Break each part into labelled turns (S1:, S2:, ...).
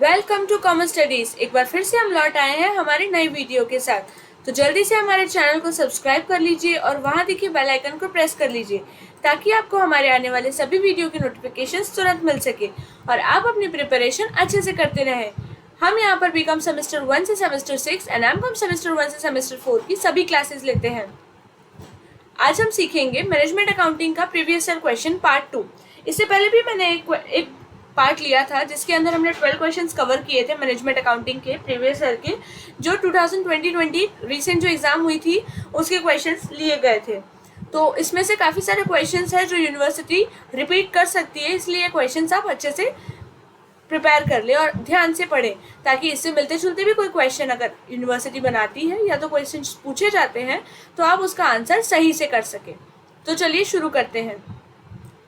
S1: Welcome to commerce studies. एक बार फिर से हम लौट आए हैं हमारी नई वीडियो के साथ। तो जल्दी से हमारे चैनल को सब्सक्राइब कर लीजिए और वहां दिखे बेल आइकन को प्रेस कर लीजिए ताकि आपको हमारे आने वाले सभी वीडियो की नोटिफिकेशंस तुरंत मिल सके और आप अपनी प्रिपरेशन अच्छे से करते रहें। हम यहाँ पर बीकॉम सेमेस्टर 1 से सेमेस्टर 6 एंड एमकॉम सेमेस्टर 1 से सेमेस्टर 4 की सभी क्लासेस लेते हैं। आज हम सीखेंगे मैनेजमेंट अकाउंटिंग का प्रीवियस ईयर क्वेश्चन पार्ट 2। इससे पहले भी मैंने एक पार्ट लिया था जिसके अंदर हमने 12 क्वेश्चंस कवर किए थे मैनेजमेंट अकाउंटिंग के प्रीवियस ईयर के, जो 2020 रिसेंट जो एग्जाम हुई थी उसके क्वेश्चंस लिए गए थे। तो इसमें से काफ़ी सारे क्वेश्चंस हैं जो यूनिवर्सिटी रिपीट कर सकती है, इसलिए क्वेश्चंस आप अच्छे से प्रिपेयर कर ले और ध्यान से पढ़े ताकि इससे मिलते जुलते भी कोई क्वेश्चन अगर यूनिवर्सिटी बनाती है या तो क्वेश्चन पूछे जाते हैं तो आप उसका आंसर सही से कर सके। तो चलिए शुरू करते हैं।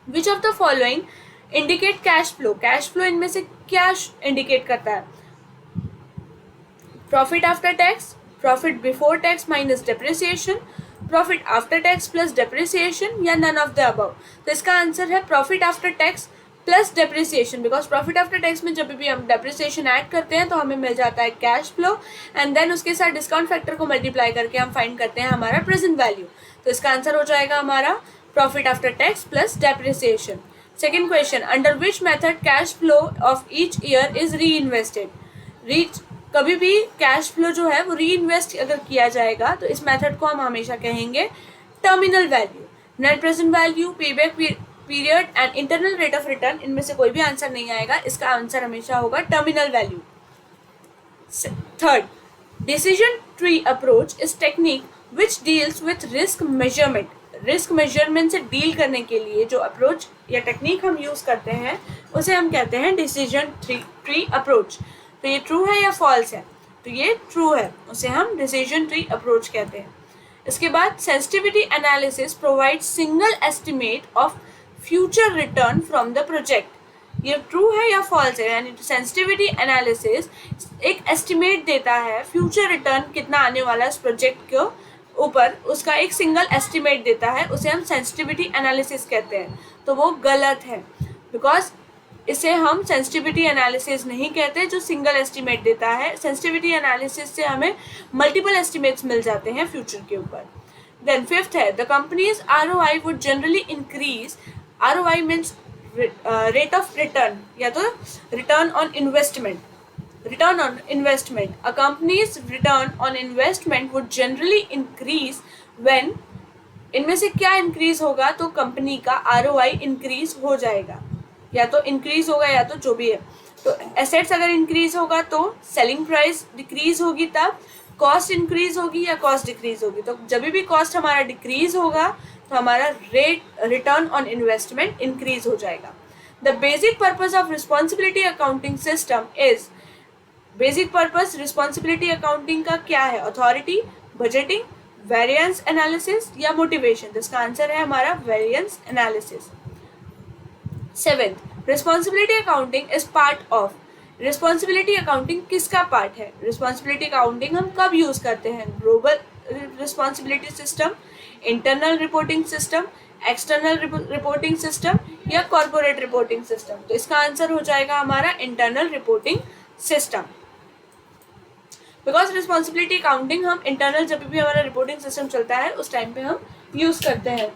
S1: Which of the following indicate cash flow? Cash flow इनमें से क्या इंडिकेट करता है? Profit after tax, profit before tax minus depreciation, profit after tax plus depreciation या नन ऑफ द अबव? तो इसका आंसर है profit after tax plus depreciation, because profit after tax में जब भी हम डेप्रिसिएशन ऐड करते हैं तो हमें मिल जाता है कैश फ्लो एंड देन उसके साथ डिस्काउंट फैक्टर को मल्टीप्लाई करके हम फाइंड करते हैं हमारा प्रेजेंट वैल्यू। तो इसका आंसर हो जाएगा हमारा profit after tax plus depreciation. Second question, under which method cash flow of each year is री इन्वेस्टेड? कभी भी कैश फ्लो जो है वो री इन्वेस्ट अगर किया जाएगा तो इस मेथड को हम हमेशा कहेंगे terminal value. Net present value, payback period and internal rate of return, इनमें से कोई भी आंसर नहीं आएगा, इसका आंसर हमेशा होगा terminal value. Third, decision tree approach is technique which deals with risk measurement. Risk measurement से डील करने के लिए जो अप्रोच या टेक्निक हम यूज करते हैं उसे हम कहते हैं डिसीजन ट्री अप्रोच। तो ये ट्रू है या फॉल्स है? तो ये ट्रू है, उसे हम डिसीजन ट्री अप्रोच कहते हैं। इसके बाद sensitivity analysis provide single estimate of future return from the project. ये ट्रू है या फॉल्स है? यानी सेंसिटिविटी एनालिसिस एक एस्टिमेट देता है फ्यूचर रिटर्न कितना आने वाला है इस प्रोजेक्ट के ऊपर, उसका एक सिंगल एस्टिमेट देता है, उसे हम सेंसिटिविटी एनालिसिस कहते हैं। तो वो गलत है, बिकॉज इसे हम सेंसिटिविटी एनालिसिस नहीं कहते जो सिंगल एस्टिमेट देता है। सेंसिटिविटी एनालिसिस से हमें मल्टीपल एस्टिमेट्स मिल जाते हैं फ्यूचर के ऊपर। देन फिफ्थ है, the companies ROI would generally increase. ROI means rate of return या तो return on investment. Return on investment. A company's return on investment would generally increase when, इनमें से क्या इंक्रीज होगा? तो कंपनी का ROI इंक्रीज हो जाएगा, या तो इंक्रीज होगा या तो जो भी है। तो एसेट्स अगर इंक्रीज होगा तो सेलिंग प्राइस डिक्रीज होगी, तब कॉस्ट इंक्रीज होगी या कॉस्ट डिक्रीज होगी। तो जब भी कॉस्ट हमारा डिक्रीज होगा तो हमारा रिटर्न ऑन इन्वेस्टमेंट इंक्रीज हो जाएगा। The basic purpose of responsibility accounting system is, basic purpose responsibility accounting का क्या है? अथॉरिटी, बजटिंग, वेरिएंस एनालिसिस या मोटिवेशन? तो इसका आंसर है हमारा variance analysis. Seventh, responsibility accounting is part of. Responsibility accounting किसका पार्ट है? रिस्पॉन्सिबिलिटी अकाउंटिंग हम कब यूज करते हैं? Global responsibility system, internal reporting system, external reporting system या कॉर्पोरेट रिपोर्टिंग सिस्टम? तो इसका आंसर हो जाएगा हमारा internal reporting system. Because responsibility accounting हम इंटरनल जब भी हमारा रिपोर्टिंग सिस्टम चलता है उस टाइम पे हम यूज करते हैं।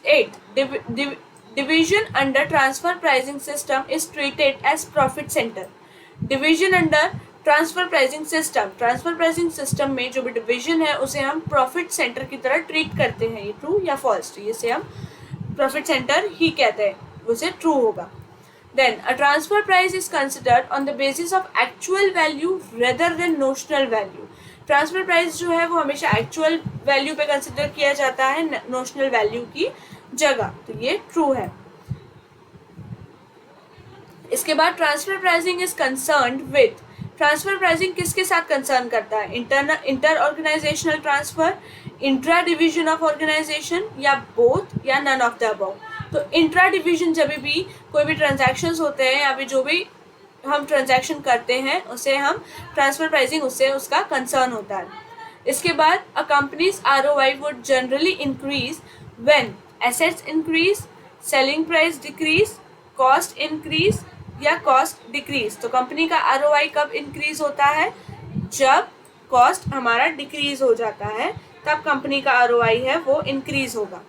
S1: 8, division under transfer pricing system is treated as profit centre. Division under transfer pricing system, transfer pricing system में जो भी डिवीजन है उसे हम प्रॉफिट सेंटर की तरह ट्रीट करते हैं। ये ट्रू या फॉल्स? तो इसे हम प्रॉफिट सेंटर ही कहते हैं, उसे ट्रू होगा। Then a transfer price is considered on the basis of actual value rather than notional value. Transfer price जो है वो हमेशा एक्चुअल वैल्यू पे कंसिडर किया जाता है नोशनल वैल्यू की जगह। तो ये ट्रू है। इसके बाद transfer pricing is concerned with, transfer pricing किसके साथ कंसर्न करता है? Inter organisational transfer, intra division of organisation या बोथ या नन ऑफ द अबव? तो इंट्रा डिवीजन जब भी कोई भी ट्रांजैक्शंस होते हैं या फिर जो भी हम ट्रांजैक्शन करते हैं उसे हम ट्रांसफर प्राइसिंग, उससे उसका कंसर्न होता है। इसके बाद uh companies ROI would generally increase when assets increase, selling price decrease, cost increase या कॉस्ट डिक्रीज। तो कंपनी का ROI कब इंक्रीज होता है? जब कॉस्ट हमारा डिक्रीज हो जाता है तब कंपनी का ROI है वो इंक्रीज होगा।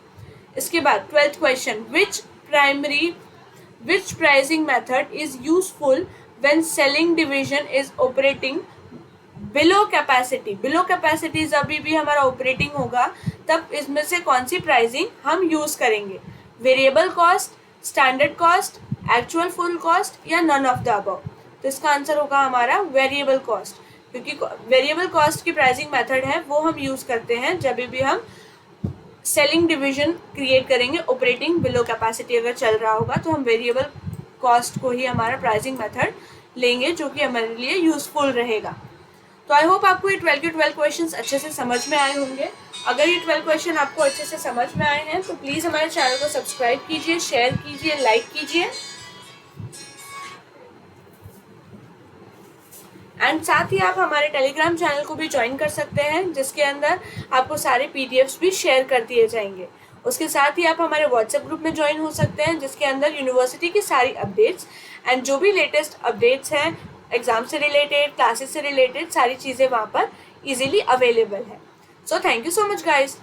S1: इसके बाद 12th question, which pricing method is useful when selling division is operating below capacity? below capacity अभी भी हमारा ऑपरेटिंग होगा तब इसमें से कौन सी प्राइसिंग हम यूज करेंगे? Variable cost, standard cost, actual full cost या नन ऑफ द अबव? तो इसका आंसर होगा हमारा वेरिएबल कॉस्ट, क्योंकि वेरिएबल कॉस्ट की प्राइसिंग मेथड है वो हम यूज करते हैं जब भी हम सेलिंग डिवीजन क्रिएट करेंगे ऑपरेटिंग बिलो कैपेसिटी अगर चल रहा होगा तो हम वेरिएबल कॉस्ट को ही हमारा प्राइसिंग मेथड लेंगे जो कि हमारे लिए यूजफुल रहेगा। तो आई होप आपको ये 12 के 12 क्वेश्चंस अच्छे से समझ में आए होंगे। अगर ये 12 क्वेश्चन आपको अच्छे से समझ में आए हैं तो प्लीज़ हमारे चैनल को सब्सक्राइब कीजिए, शेयर कीजिए, लाइक कीजिए एंड साथ ही आप हमारे टेलीग्राम चैनल को भी ज्वाइन कर सकते हैं जिसके अंदर आपको सारे PDFs भी शेयर कर दिए जाएंगे। उसके साथ ही आप हमारे व्हाट्सएप ग्रुप में ज्वाइन हो सकते हैं जिसके अंदर यूनिवर्सिटी की सारी अपडेट्स एंड जो भी लेटेस्ट अपडेट्स हैं एग्जाम से रिलेटेड, क्लासेस से रिलेटेड सारी चीज़ें वहाँ पर इजीली अवेलेबल है। So thank you so much guys.